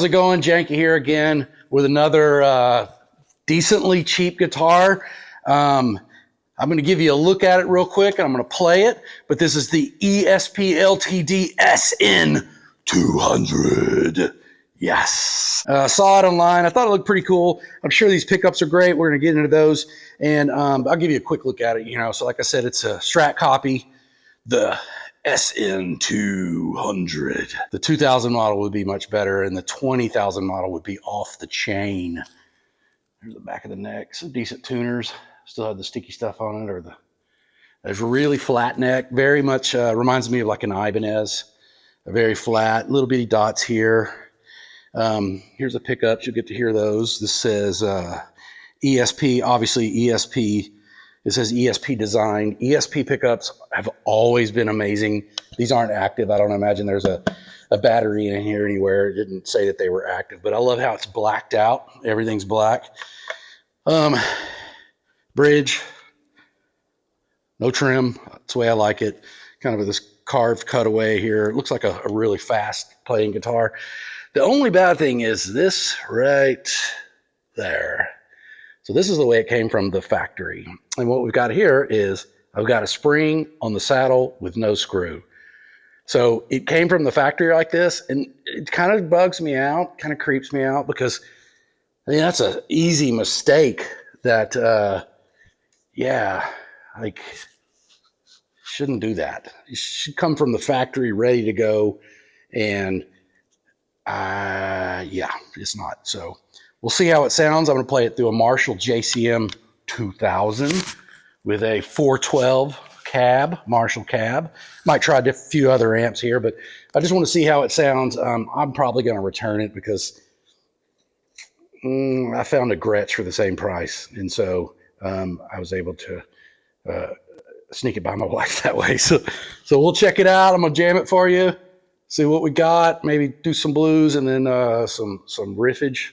how's it going? Janky here again with another decently cheap guitar. I'm going to give you a look at it real quick, and I'm going to play it. But this is the ESP LTD SN200. Yes. Saw it online. I thought it looked pretty cool. I'm sure these pickups are great. We're going to get into those, and I'll give you a quick look at it. So like I said, it's a Strat copy. The SN200. The 2000 model would be much better, and the 20,000 model would be off the chain. There's the back of the neck. Some decent tuners. Still have the sticky stuff on it, there's a really flat neck. Very much reminds me of like an Ibanez. A very flat, little bitty dots here. Here's the pickups. You'll get to hear those. This says ESP. Obviously, ESP. It says ESP design. ESP pickups have always been amazing. These aren't active. I don't imagine there's a battery in here anywhere. It didn't say that they were active, but I love how it's blacked out. Everything's black. Bridge, no trim. That's the way I like it. Kind of this carved cutaway here. It looks like a really fast playing guitar. The only bad thing is this right there. So this is the way it came from the factory. And what we've got here is I've got a spring on the saddle with no screw. So it came from the factory like this, and it kind of bugs me out, kind of creeps me out, because I mean, that's an easy mistake that, shouldn't do that. It should come from the factory ready to go, and it's not. So we'll see how it sounds. I'm going to play it through a Marshall JCM 2000 with a 412 cab, Marshall cab. Might try a few other amps here, but I just want to see how it sounds. I'm probably going to return it because I found a Gretsch for the same price. And so I was able to sneak it by my wife that way. So we'll check it out. I'm going to jam it for you, see what we got, maybe do some blues and then some riffage.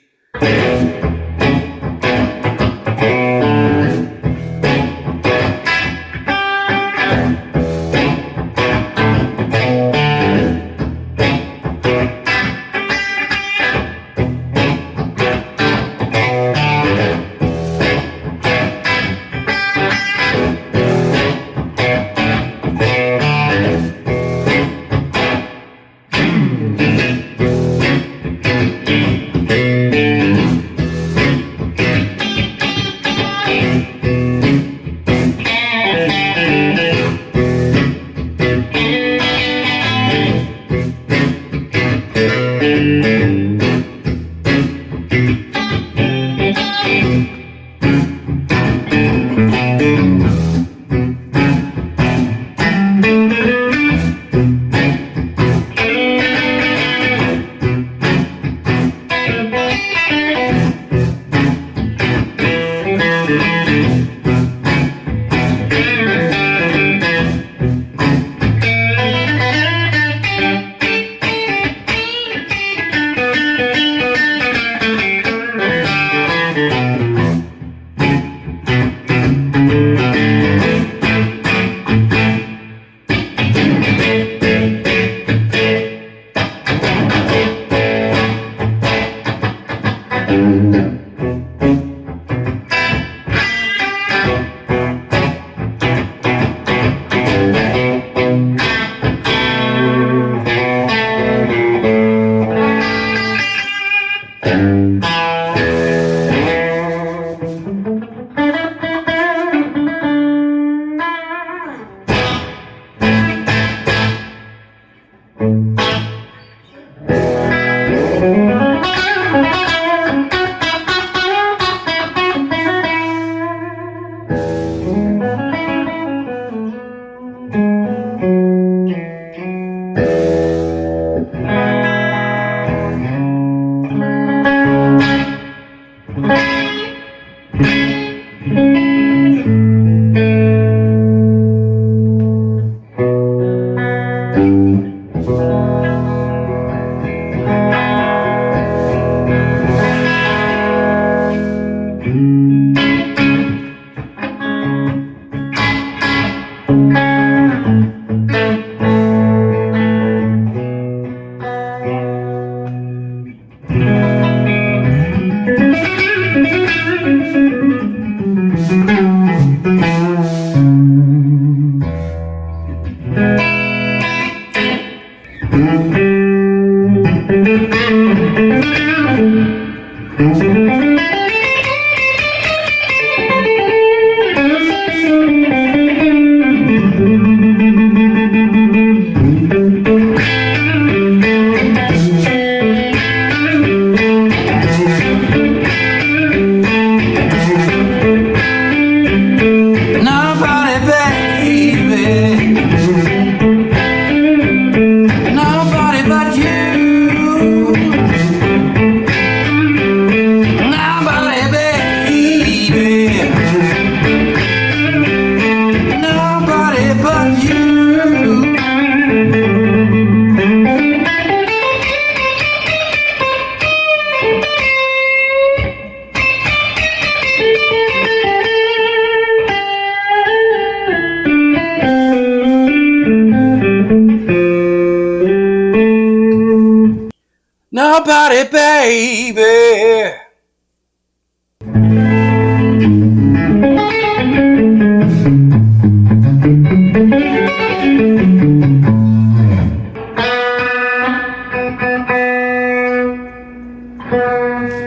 Nobody, baby.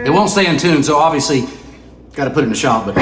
It won't stay in tune, so obviously got to put it in the shop, but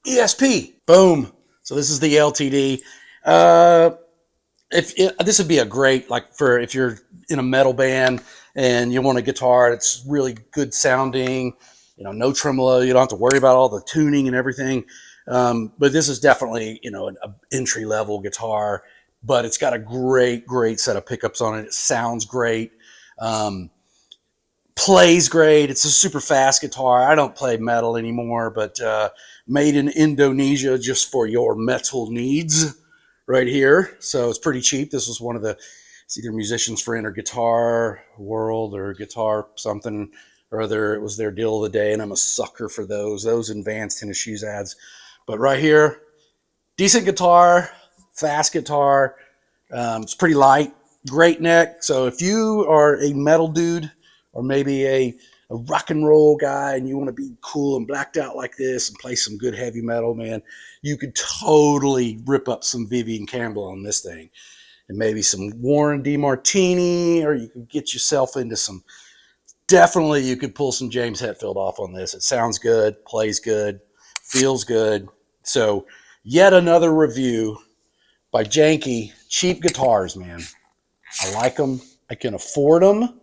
ESP. Boom. So this is the LTD. This would be a great, like, for if you're in a metal band and you want a guitar that's really good sounding, you know, no tremolo, you don't have to worry about all the tuning and everything. But this is definitely, you know, an entry level guitar, but it's got a great set of pickups on it. It sounds great. Plays great. It's a super fast guitar. I don't play metal anymore, but made in Indonesia just for your metal needs right here. So it's pretty cheap. This was one of the, it's either Musicians Friend or Guitar World or Guitar something or other. It was their deal of the day, and I'm a sucker for those and Vans Tennis Shoes ads. But right here, decent guitar, fast guitar. It's pretty light, great neck. So if you are a metal dude, or maybe a rock and roll guy and you want to be cool and blacked out like this and play some good heavy metal, man, you could totally rip up some Vivian Campbell on this thing. And maybe some Warren DeMartini, or you could get yourself into some, definitely you could pull some James Hetfield off on this. It sounds good, plays good, feels good. So yet another review by Janky. Cheap guitars, man. I like them. I can afford them.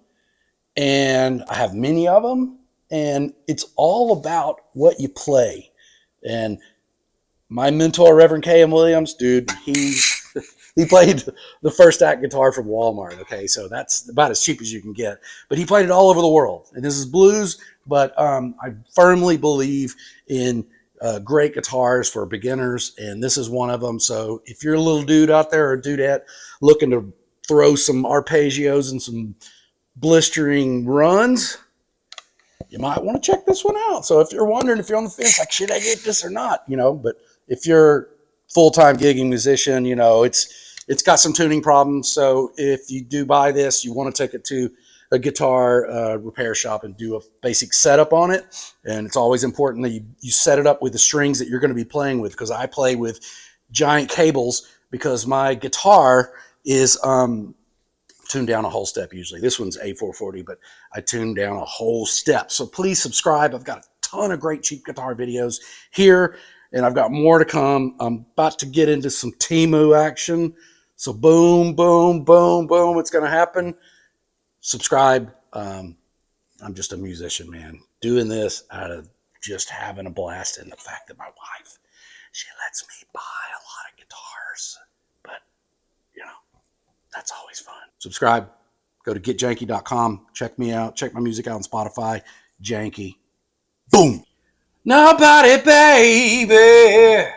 And I have many of them, and it's all about what you play. And my mentor, Reverend K.M. Williams, dude, he played the first act guitar from Walmart. Okay, so that's about as cheap as you can get. But he played it all over the world. And this is blues, but I firmly believe in great guitars for beginners, and this is one of them. So if you're a little dude out there or a dudette looking to throw some arpeggios and some blistering runs, you might want to check this one out. So if you're wondering, if you're on the fence, like, should I get this or not, you know, but if you're full-time gigging musician, you know, it's got some tuning problems. So if you do buy this, you want to take it to a guitar repair shop and do a basic setup on it. And it's always important that you set it up with the strings that you're going to be playing with, because I play with giant cables, because my guitar is tune down a whole step usually. This one's A440, but I tune down a whole step. So please subscribe. I've got a ton of great cheap guitar videos here, and I've got more to come. I'm about to get into some Temu action. So boom, boom, boom, boom. It's going to happen. Subscribe. I'm just a musician, man, doing this out of just having a blast, and the fact that my wife, she lets me buy a lot of guitars, but you know, that's always fun. Subscribe. Go to getjanky.com. Check me out. Check my music out on Spotify. Janky. Boom. Nobody, baby.